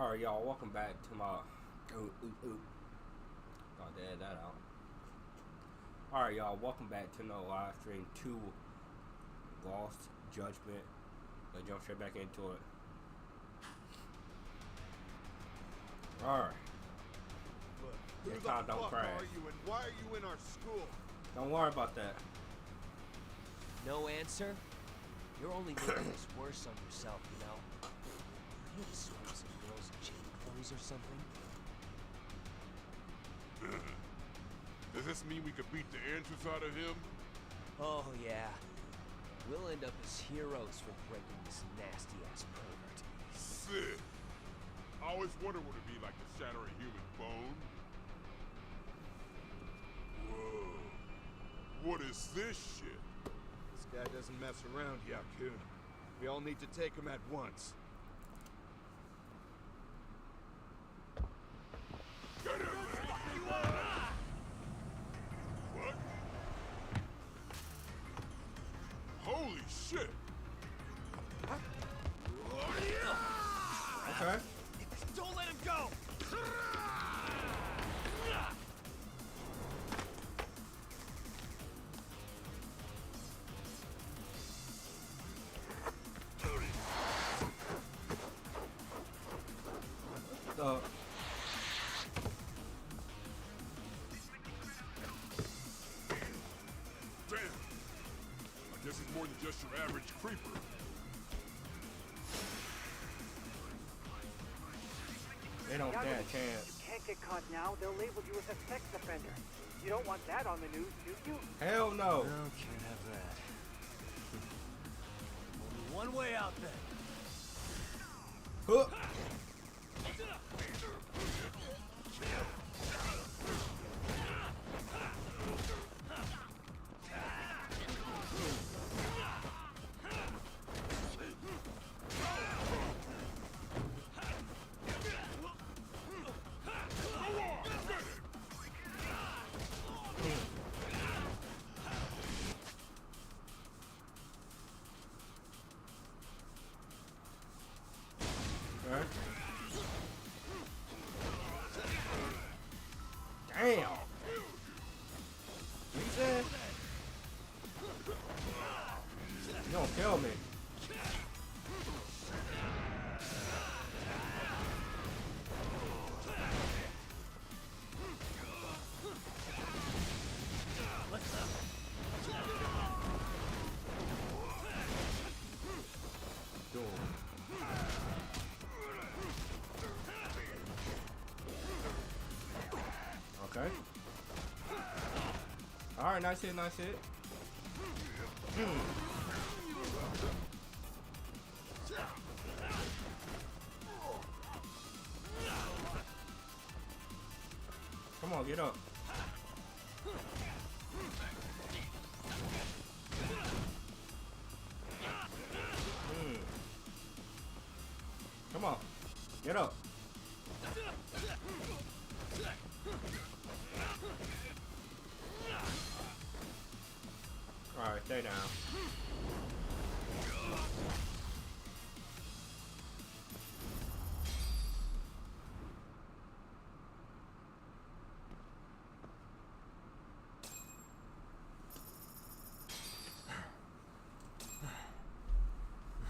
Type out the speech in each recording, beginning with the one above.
Alright, y'all, welcome back to my. Got to add that out. Alright, y'all, welcome back to no live stream 2 Lost Judgment. Let's jump straight back into it. Alright. Who the fuck are you and why are you in our school? Don't worry about that. No answer? You're only making this worse on yourself, you know? Are you assorting some girls in chain clothes or something? Does this mean we could beat the entrance out of him? Oh, yeah. We'll end up as heroes for breaking this nasty-ass pervert. Sick. I always wondered what it'd be like to shatter a human bone. Whoa. What is this shit? This guy doesn't mess around, Yakun. We all need to take him at once. Get him! What? Holy shit! Okay. Don't let him go! Damn! I guess he's more than just your average creeper. They don't stand a chance. You can't get caught now. They'll label you as a sex offender. You don't want that on the news, do you? Hell no. No, can't have that. Only one way out then. Huh. Damn! He said, you don't kill me. Okay. Alright, nice hit, nice hit. Come on, get up. Come on, get up. Alright, stay down.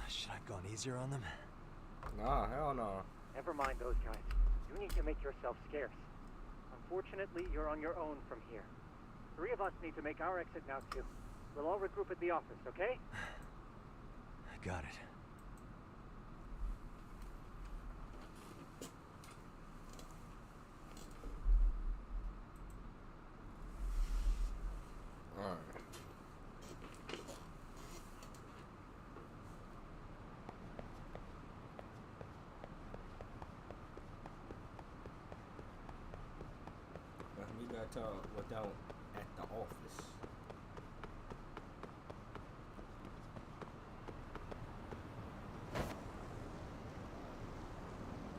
Should I have gone easier on them? Nah, hell no. Never mind those guys. You need to make yourself scarce. Unfortunately, you're on your own from here. 3 of us need to make our exit now, too. We'll all regroup at the office, okay? Got it. Alright. We got what down at the office.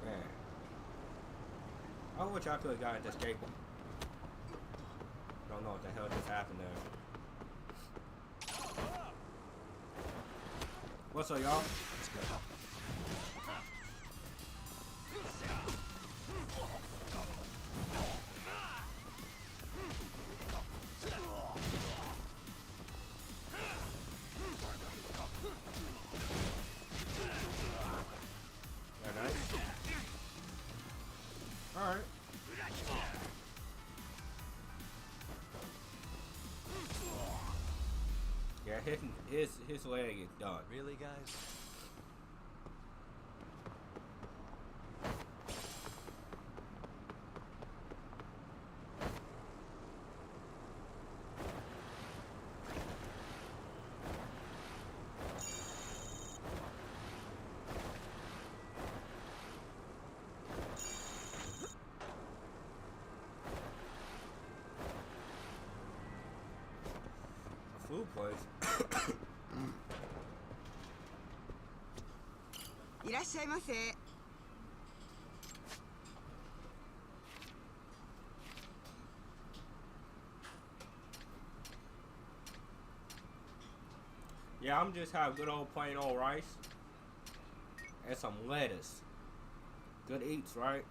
Man, I wish I could have gotten this cable. Don't know what the hell just happened there. What's up, y'all? Let's go. his leg is done. Really, guys? A food place. いらっしゃいませ。 Yeah, I'm just have good old plain old rice and some lettuce. Good eats, right?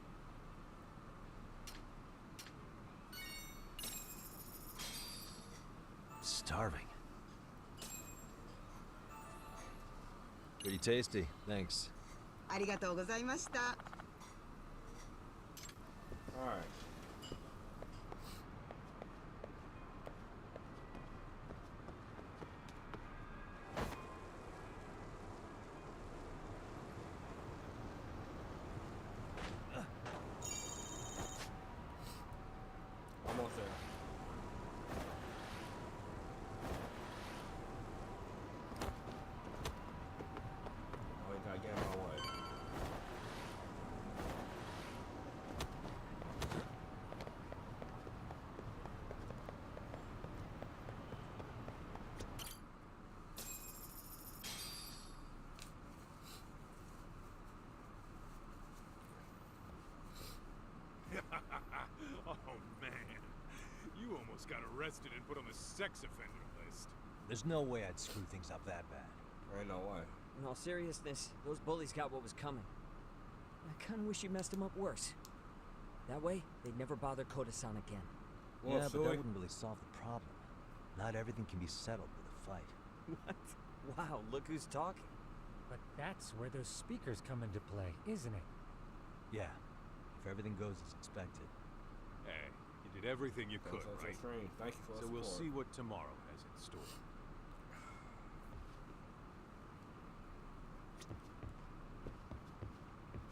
Starving. Pretty tasty, thanks. ありがとうございました。 Alright. Almost there. Always gotta get in my way. Oh man, you almost got arrested and put on the sex offender list. There's no way I'd screw things up that bad. Ain't no way. In all seriousness, those bullies got what was coming. I kinda wish you messed them up worse. That way, they'd never bother Koda-san again. Well, yeah, but Suey, that wouldn't really solve the problem. Not everything can be settled with a fight. What? Wow, look who's talking. But that's where those speakers come into play, isn't it? Yeah, if everything goes as expected. Hey, you did everything you could, thanks for right? stream. Thank you for So the we'll support. see what tomorrow has in store.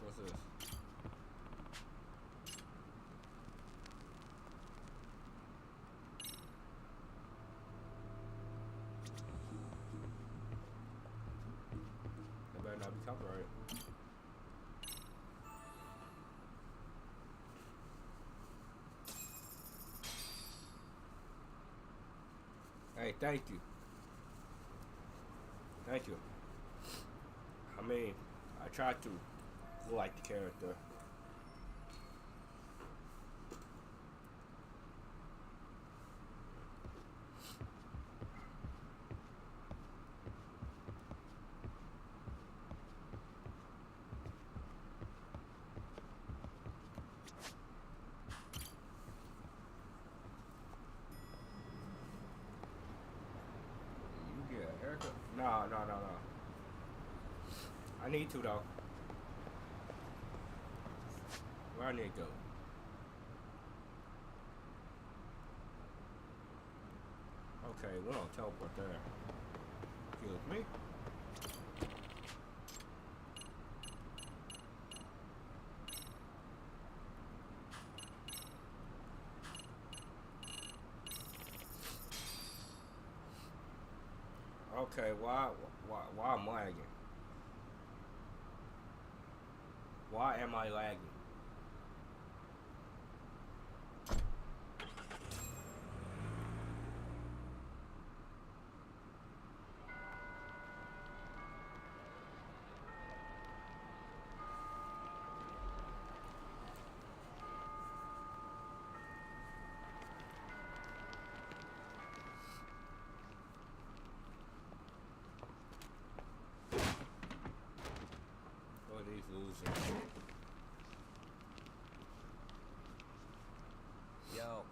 What's this? That better not be copyrighted. Hey, thank you. Thank you. I mean, I tried to look like the character. You get a haircut? No. I need to though. Where I need to go? Okay, we don't teleport there. Excuse me. Okay, why I'm lagging? Why am I lagging? What are these losers? Yo.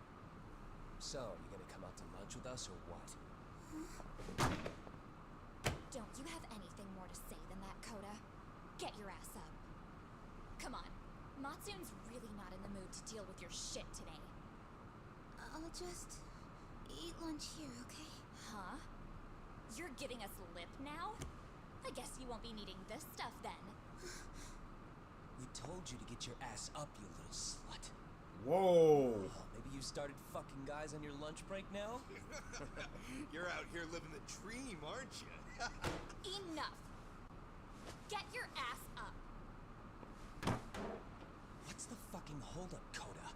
So, you gonna come out to lunch with us or what? Don't you have anything more to say than that, Koda? Get your ass up. Come on. Matsune's really not in the mood to deal with your shit today. I'll just eat lunch here, okay? Huh? You're giving us lip now? I guess you won't be needing this stuff then. We told you to get your ass up, you little slut. Whoa. Oh, maybe you started fucking guys on your lunch break now? You're out here living the dream, aren't you? Enough. Get your ass up. What's the fucking holdup, Coda?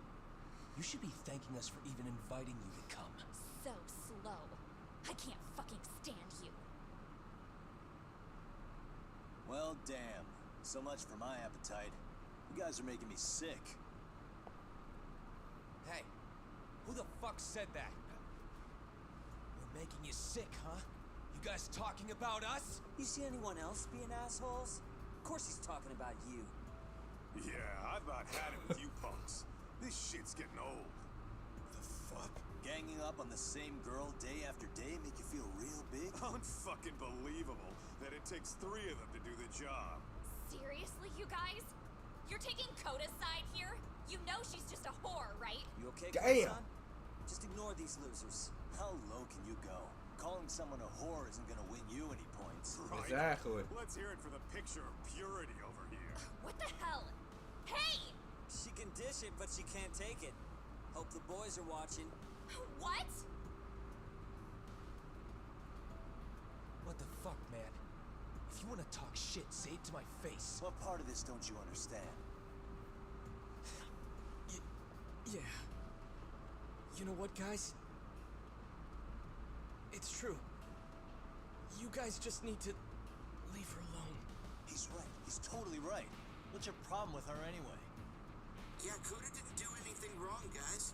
You should be thanking us for even inviting you to come. So slow. I can't fucking stand you. Well, damn. So much for my appetite. You guys are making me sick. Hey, who the fuck said that? We're making you sick, huh? You guys talking about us? You see anyone else being assholes? Of course he's talking about you. Yeah, I've about had it with you punks. This shit's getting old. The fuck? Ganging up on the same girl day after day make you feel real big? Unfucking believable that it takes 3 of them to do the job. Seriously, you guys? You're taking Coda's side here? You know she's just a whore, right? You okay, Damn. son? Just ignore these losers. How low can you go? Calling someone a whore isn't gonna win you any points. Right. Exactly. Let's hear it for the picture of purity over here. What the hell? Hey! She can dish it, but she can't take it. Hope the boys are watching. What? What the fuck, man? If you want to talk shit, say it to my face. What part of this don't you understand? Yeah. You know what, guys? It's true. You guys just need to leave her alone. He's right. He's totally right. What's your problem with her anyway? Yakuza didn't do anything wrong, guys.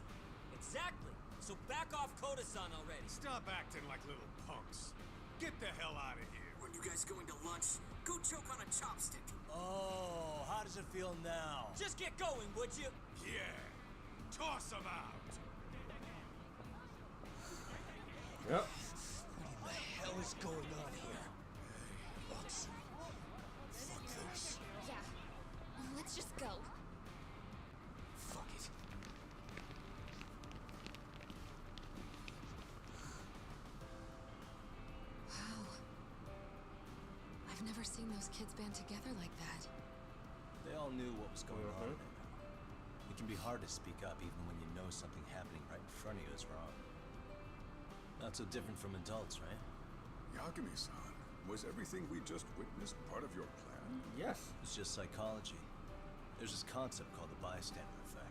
Exactly. So back off Koda-san already. Stop acting like little punks. Get the hell out of here. When you guys going to lunch, go choke on a chopstick. Oh, how does it feel now? Just get going, would you? Yeah. Toss them out. Yep. What in the hell is going on here? Fuck this. Yeah. Let's just go. Fuck it. Wow. I've never seen those kids band together like that. They all knew what was going on. It can be hard to speak up even when you know something happening right in front of you is wrong. Not so different from adults, right? Yagami-san, was everything we just witnessed part of your plan? Yes. It's just psychology. There's this concept called the bystander effect.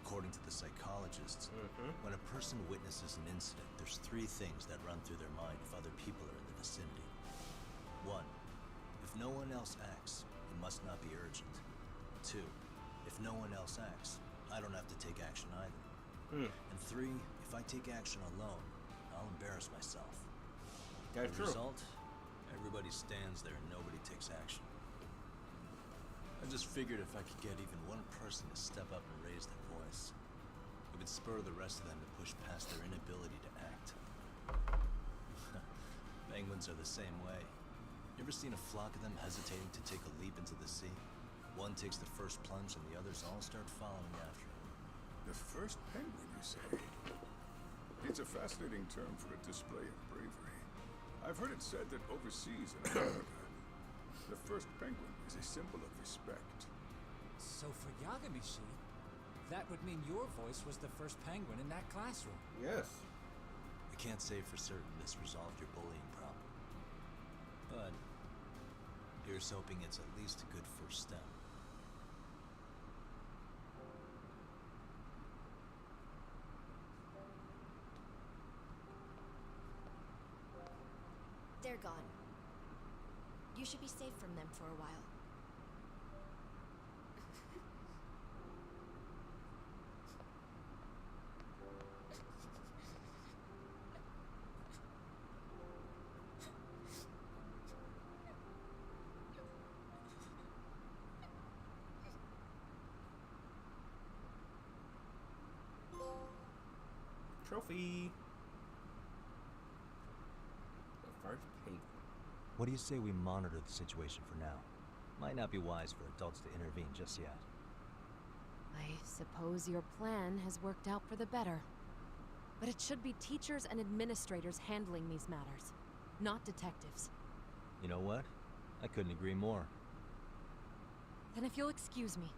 According to the psychologists, when a person witnesses an incident, there's 3 things that run through their mind if other people are in the vicinity. 1, if no one else acts, it must not be urgent. 2, if no one else acts, I don't have to take action either. And 3, if I take action alone, I'll embarrass myself. That's The true. result, everybody stands there and nobody takes action. I just figured if I could get even one person to step up and raise their voice, it would spur the rest of them to push past their inability to act. Penguins are the same way. You ever seen a flock of them hesitating to take a leap into the sea? One takes the first plunge and the others all start following after him. The first penguin, you say? It's a fascinating term for a display of bravery. I've heard it said that overseas in America, the first penguin is a symbol of respect. So for Yagami-shi, that would mean your voice was the first penguin in that classroom. Yes. I can't say for certain this resolved your bullying problem. But here's hoping it's at least a good first step. They're gone. You should be safe from them for a while. Trophy. The first penguin. What do you say we monitor the situation for now? Might not be wise for adults to intervene just yet. I suppose your plan has worked out for the better. But it should be teachers and administrators handling these matters, not detectives. You know what? I couldn't agree more. Then if you'll excuse me.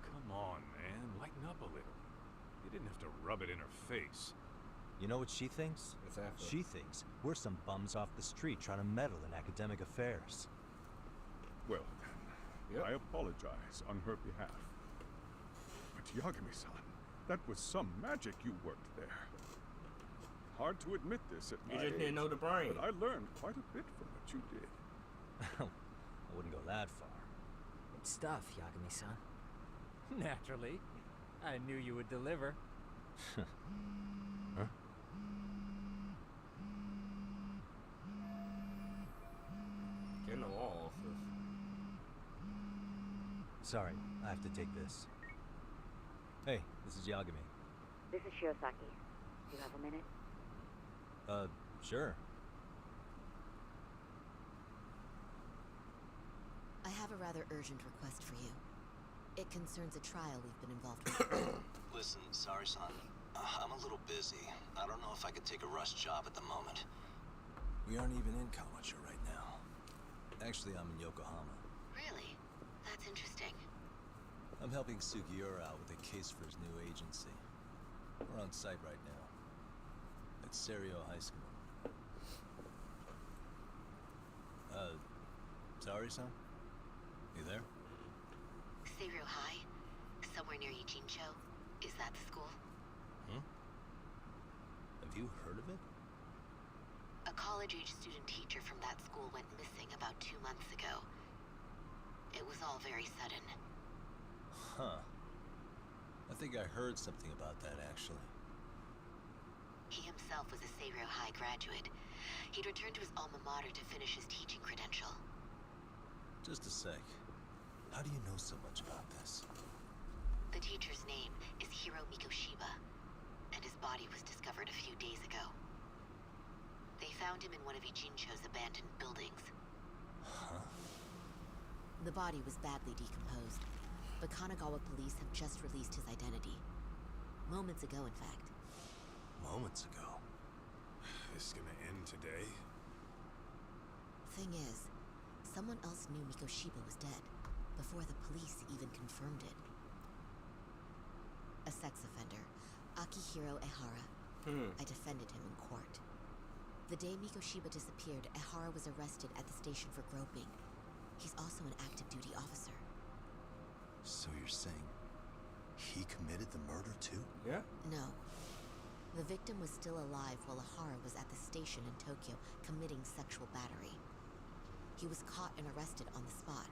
Come on, man. Lighten up a little. You didn't have to rub it in her face. You know what she thinks? Exactly. She thinks we're some bums off the street trying to meddle in academic affairs. Well, then, I apologize on her behalf. But Yagami-san, that was some magic you worked there. Hard to admit this at my You just age, didn't know the brain. but I learned quite a bit from what you did. I wouldn't go that far. Good stuff, Yagami-san. Naturally. I knew you would deliver. Huh? Get in the wall. Sorry, I have to take this. Hey, this is Yagami. This is Shirosaki. Do you have a minute? Sure. I have a rather urgent request for you. It concerns a trial we've been involved with. Listen, sorry, son. I'm a little busy. I don't know if I could take a rush job at the moment. We aren't even in Kawacha right now. Actually, I'm in Yokohama. Really? That's interesting. I'm helping Sugiura out with a case for his new agency. We're on site right now. At Serio High School. Sorry, son? You there? Seiro High? Somewhere near Ijincho? Is that the school? Hmm? Have you heard of it? A college-age student teacher from that school went missing about 2 months ago. It was all very sudden. Huh. I think I heard something about that, actually. He himself was a Seiro High graduate. He'd returned to his alma mater to finish his teaching credential. Just a sec. How do you know so much about this? The teacher's name is Hiro Mikoshiba, and his body was discovered a few days ago. They found him in one of Ijincho's abandoned buildings. Huh? The body was badly decomposed, but Kanagawa police have just released his identity. Moments ago, in fact. Moments ago? This gonna end today? Thing is, someone else knew Mikoshiba was dead, before the police even confirmed it. A sex offender, Akihiro Ehara. I defended him in court. The day Mikoshiba disappeared, Ehara was arrested at the station for groping. He's also an active duty officer. So you're saying he committed the murder too? Yeah. No. The victim was still alive while Ehara was at the station in Tokyo committing sexual battery. He was caught and arrested on the spot.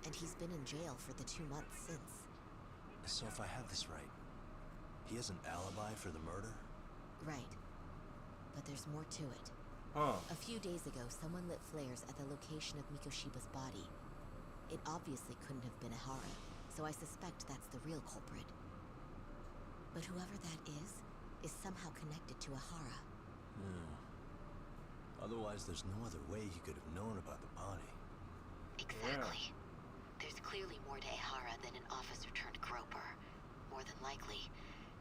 And he's been in jail for the 2 months since. So if I have this right, he has an alibi for the murder? Right. But there's more to it. Huh. A few days ago, someone lit flares at the location of Mikoshiba's body. It obviously couldn't have been Ehara, so I suspect that's the real culprit. But whoever that is somehow connected to Ehara. Otherwise, there's no other way he could have known about the body. Exactly. There's clearly more to Ehara than an officer turned groper. More than likely,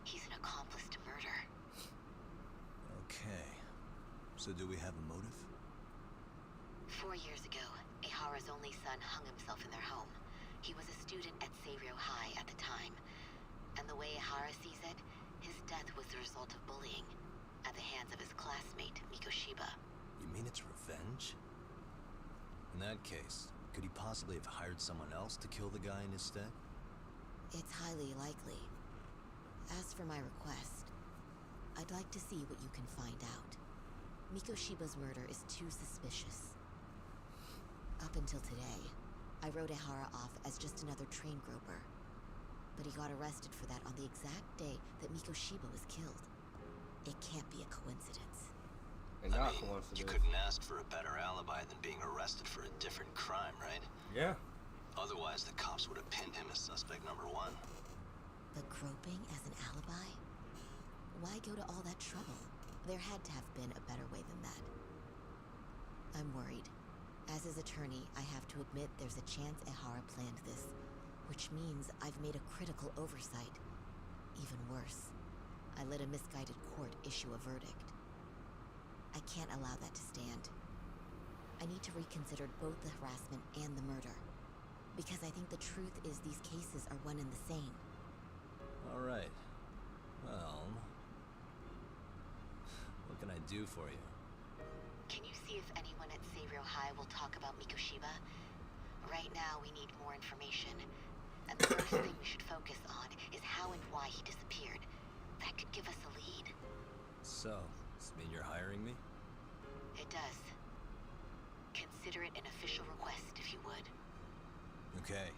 he's an accomplice to murder. Okay. So do we have a motive? 4 years ago, Ehara's only son hung himself in their home. He was a student at Seiro High at the time. And the way Ehara sees it, his death was the result of bullying at the hands of his classmate, Mikoshiba. You mean it's revenge? In that case, could he possibly have hired someone else to kill the guy in his stead? It's highly likely. As for my request, I'd like to see what you can find out. Mikoshiba's murder is too suspicious. Up until today, I wrote Ehara off as just another train groper. But he got arrested for that on the exact day that Mikoshiba was killed. It can't be a coincidence. And I not mean, coincidence. you couldn't ask for a better alibi than being arrested for a different crime, right? Yeah. Otherwise, the cops would have pinned him as suspect number one. But groping as an alibi? Why go to all that trouble? There had to have been a better way than that. I'm worried. As his attorney, I have to admit there's a chance Ehara planned this, which means I've made a critical oversight. Even worse, I let a misguided court issue a verdict. I can't allow that to stand. I need to reconsider both the harassment and the murder, because I think the truth is these cases are one and the same. All right. Well, what can I do for you? Can you see if anyone at Sabrio High will talk about Mikoshiba? Right now, we need more information. And the first thing we should focus on is how and why he disappeared. That could give us a lead. So, does this mean you're hiring me? It does. Consider it an official request, if you would. Okay,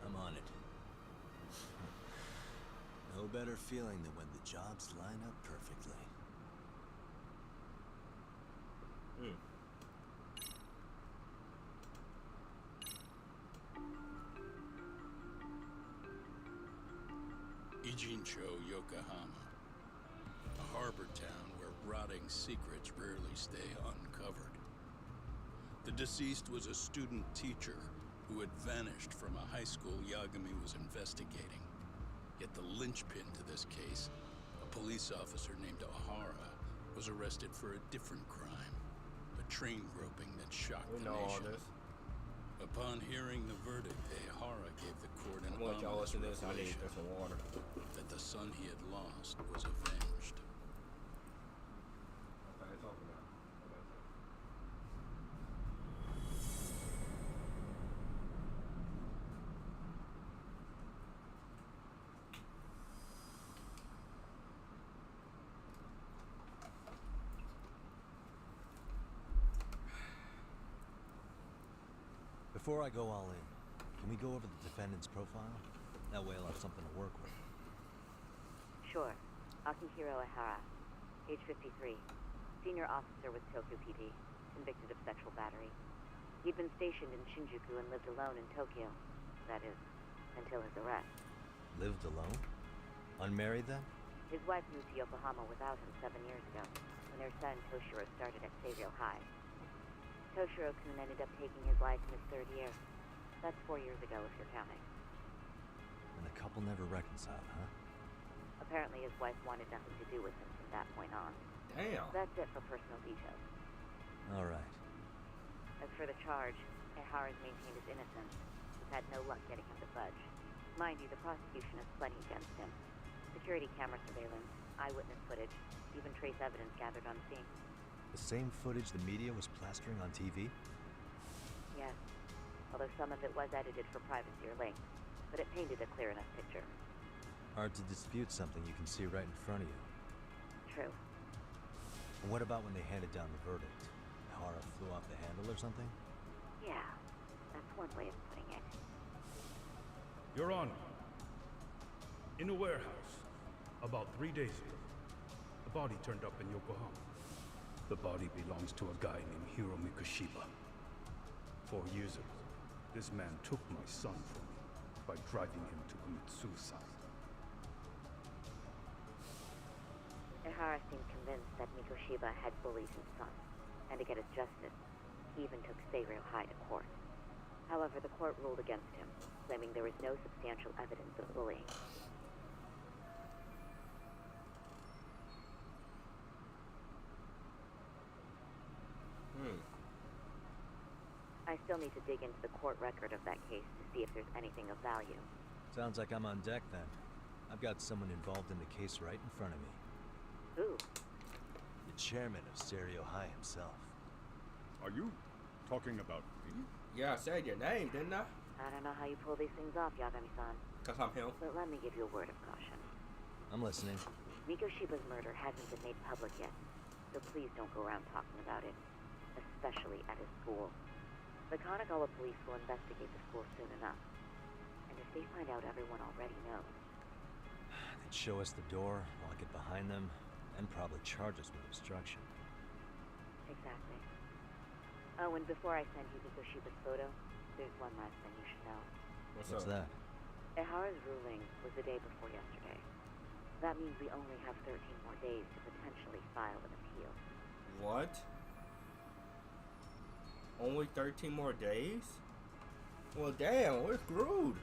I'm on it. No better feeling than when the jobs line up perfectly. Ijincho, Yokohama. A harbor town where rotting secrets rarely stay uncovered. The deceased was a student teacher who had vanished from a high school Yagami was investigating. Yet the linchpin to this case, a police officer named Ohara, was arrested for a different crime. A train groping that shocked the nation. All this. Upon hearing the verdict, Ehara gave the court an I want y'all ominous listen to this. I need revelation some water. that the son he had lost was avenged. Okay, it's over now. Before I go all in, can we go over the defendant's profile? That way I'll have something to work with. Sure. Akihiro Ehara, age 53, senior officer with Tokyo PD, convicted of sexual battery. He'd been stationed in Shinjuku and lived alone in Tokyo. That is, until his arrest. Lived alone? Unmarried then? His wife moved to Yokohama without him 7 years ago, when their son Toshiro started at Sabrio High. Toshiro-kun ended up taking his life in his third year. That's 4 years ago, if you're counting. And the couple never reconciled, huh? Apparently his wife wanted nothing to do with him from that point on. Damn. That's it for personal details. All right. As for the charge, Ehara's maintained his innocence. We've had no luck getting him to budge. Mind you, the prosecution has plenty against him. Security camera surveillance, eyewitness footage, even trace evidence gathered on scene. The same footage the media was plastering on TV? Yes. Although some of it was edited for privacy or links, but it painted a clear enough picture. Hard to dispute something you can see right in front of you. True. And what about when they handed down the verdict? Hara flew off the handle or something? Yeah, that's one way of putting it. Your Honor, in a warehouse, about 3 days ago, a body turned up in Yokohama. The body belongs to a guy named Hiro Mikoshiba. 4 years ago, this man took my son from me by driving him to commit suicide. Ehara seemed convinced that Mikoshiba had bullied his son, and to get his justice, he even took Sabrio High to court. However, the court ruled against him, claiming there was no substantial evidence of bullying. I still need to dig into the court record of that case to see if there's anything of value. Sounds like I'm on deck then. I've got someone involved in the case right in front of me. Who? The chairman of Stereo High himself. Are you talking about me? Yeah, I said your name, didn't I? I don't know how you pull these things off, Yagami-san. Because I'm him. But let me give you a word of caution. I'm listening. Mikoshiba's murder hasn't been made public yet, so please don't go around talking about it, especially at his school. The Kanagawa police will investigate the school soon enough. And if they find out everyone already knows... They'd show us the door, lock it behind them, and probably charge us with obstruction. Exactly. Oh, and before I send you Mikoshiba's photo, there's one last thing you should know. What's that? Ehara's ruling was the day before yesterday. That means we only have 13 more days to potentially file an appeal. What? Only 13 more days? Well, damn, we're screwed.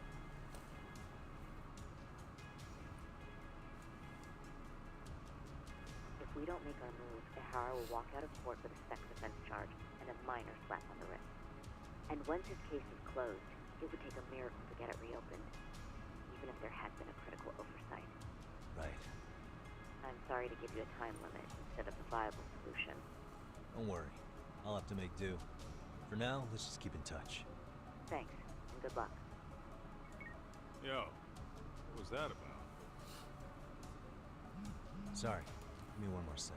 If we don't make our move, Ihara will walk out of court with a sex offense charge and a minor slap on the wrist. And once his case is closed, it would take a miracle to get it reopened, even if there had been a critical oversight. Right. I'm sorry to give you a time limit instead of a viable solution. Don't worry. I'll have to make do. For now, let's just keep in touch. Thanks, and good luck. Yo, what was that about? Sorry. Give me one more sec.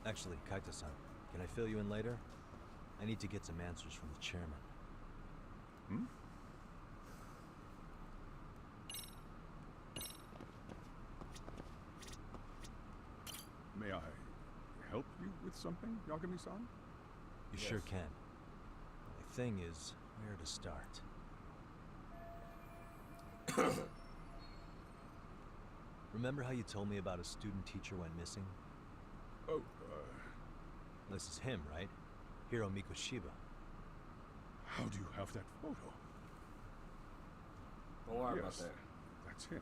Actually, Kaito-san, can I fill you in later? I need to get some answers from the chairman. Hmm? May I help you with something, Yagami-san? You sure can. The thing is, where to start? Remember how you told me about a student teacher went missing? Oh, This is him, right? Hiro Mikoshiba. how do you have that photo? Don't worry about Yes, that. that's him.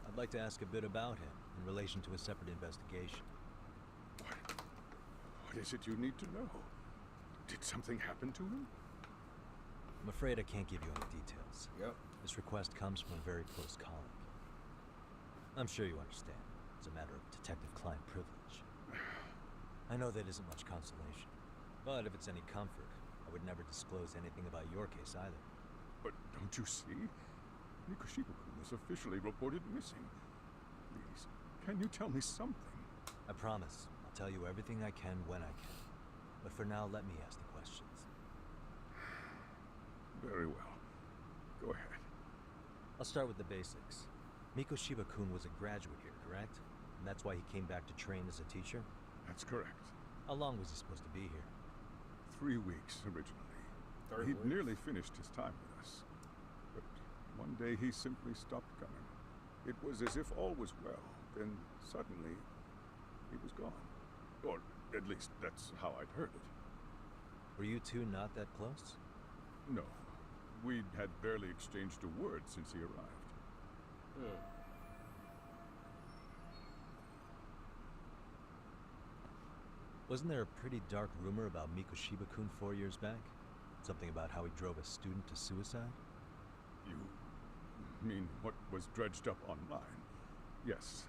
I'd like to ask a bit about him in relation to a separate investigation. What is it you need to know? Did something happen to him? I'm afraid I can't give you any details. Yep. This request comes from a very close colleague. I'm sure you understand. It's a matter of detective-client privilege. I know that isn't much consolation. But if it's any comfort, I would never disclose anything about your case either. But don't you see? Mikoshiba-kun was officially reported missing. Please, can you tell me something? I promise. I'll tell you everything I can when I can. But for now, let me ask the questions. Very well. Go ahead. I'll start with the basics. Mikoshiba-kun was a graduate here, correct? And that's why he came back to train as a teacher? That's correct. How long was he supposed to be here? 3 weeks originally. He'd nearly finished his time with us. But one day he simply stopped coming. It was as if all was well. Then suddenly, he was gone. Or at least that's how I'd heard it. Were you two not that close? No. We'd had barely exchanged a word since he arrived. Wasn't there a pretty dark rumor about Mikoshiba-kun 4 years back? Something about how he drove a student to suicide? You mean what was dredged up online? Yes,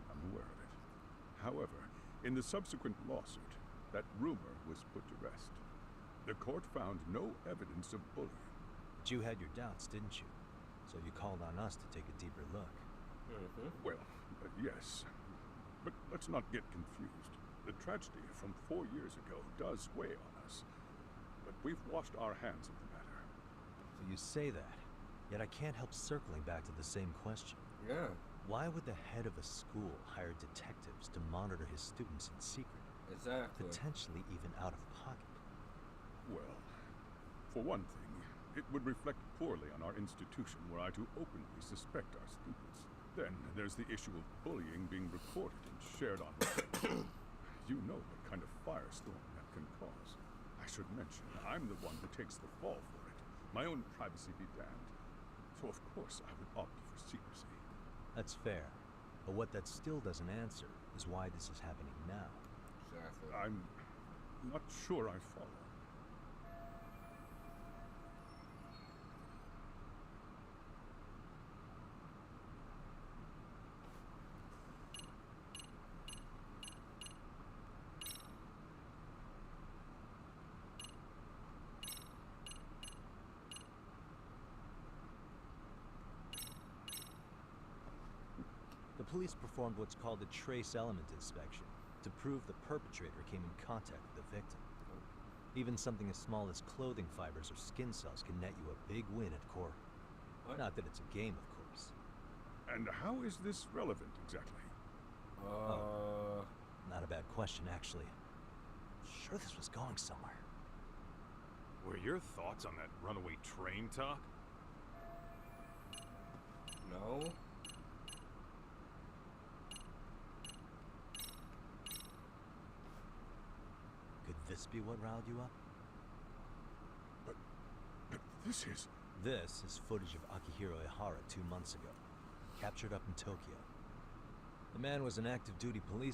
I'm aware of it. However, in the subsequent lawsuit, that rumor was put to rest. The court found no evidence of bullying. But you had your doubts, didn't you? So you called on us to take a deeper look. Well, yes. But let's not get confused. The tragedy from 4 years ago does weigh on us. But we've washed our hands of the matter. So you say that, yet I can't help circling back to the same question. Yeah. Why would the head of a school hire detectives to monitor his students in secret? Exactly. Potentially even out of pocket. Well, for one thing, it would reflect poorly on our institution were I to openly suspect our students. Then there's the issue of bullying being recorded and shared online. You know what kind of firestorm that can cause. I should mention, I'm the one who takes the fall for it. My own privacy be damned. So of course I would opt for secrecy. That's fair. But what that still doesn't answer is why this is happening now. Exactly. I'm not sure I follow. The police performed what's called a trace element inspection to prove the perpetrator came in contact with the victim. Even something as small as clothing fibers or skin cells can net you a big win at court. Not that it's a game, of course. And how is this relevant exactly? Not a bad question, actually. Sure this was going somewhere. Were your thoughts on that runaway train talk? No. this be what riled you up? But this is... This is footage of Akihiro Ihara 2 months ago, captured up in Tokyo. The man was an active duty police